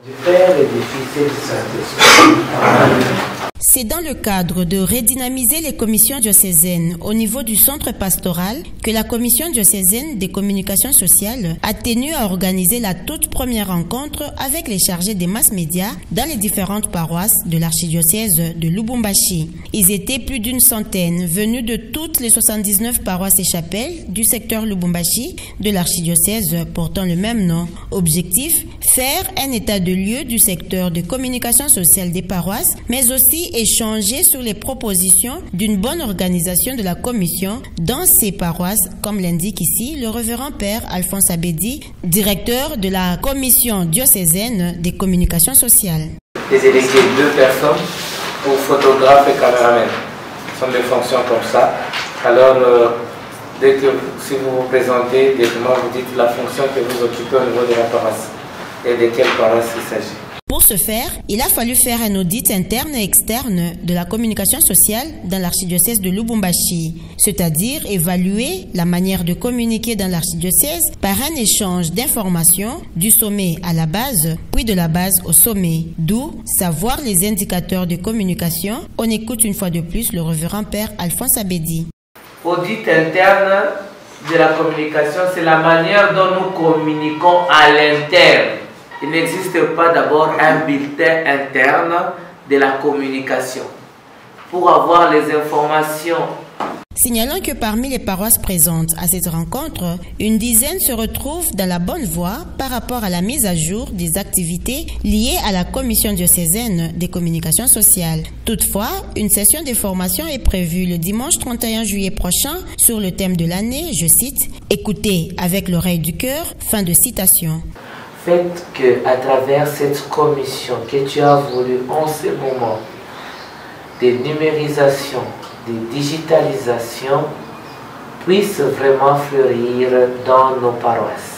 Du Père et du Fils et du Saint-Esprit. Amen. C'est dans le cadre de redynamiser les commissions diocésaines au niveau du centre pastoral que la commission diocésaine des communications sociales a tenu à organiser la toute première rencontre avec les chargés des masses médias dans les différentes paroisses de l'archidiocèse de Lubumbashi. Ils étaient plus d'une centaine, venus de toutes les 79 paroisses et chapelles du secteur Lubumbashi de l'archidiocèse portant le même nom. Objectif, faire un état de lieu du secteur de communication sociale des paroisses, mais aussi échanger sur les propositions d'une bonne organisation de la commission dans ces paroisses, comme l'indique ici le révérend Père Alphonse Abedi, directeur de la commission diocésaine des communications sociales. J'ai délégué 2 personnes pour photographe et caméraman. Ce sont des fonctions comme ça. Alors, dès que si vous vous présentez, directement vous dites la fonction que vous occupez au niveau de la paroisse et de quelle paroisse il s'agit. Pour ce faire, il a fallu faire un audit interne et externe de la communication sociale dans l'archidiocèse de Lubumbashi, c'est-à-dire évaluer la manière de communiquer dans l'archidiocèse par un échange d'informations du sommet à la base, puis de la base au sommet, d'où savoir les indicateurs de communication. On écoute une fois de plus le révérend Père Alphonse Abedi. Audit interne de la communication, c'est la manière dont nous communiquons à l'interne. Il n'existe pas d'abord un bulletin interne de la communication pour avoir les informations. Signalant que parmi les paroisses présentes à cette rencontre, une dizaine se retrouvent dans la bonne voie par rapport à la mise à jour des activités liées à la commission diocésaine des communications sociales. Toutefois, une session de formation est prévue le dimanche 31 juillet prochain sur le thème de l'année, je cite, « Écoutez avec l'oreille du cœur », fin de citation. Faites qu'à travers cette commission que tu as voulu en ce moment, des numérisations, des digitalisations, puissent vraiment fleurir dans nos paroisses.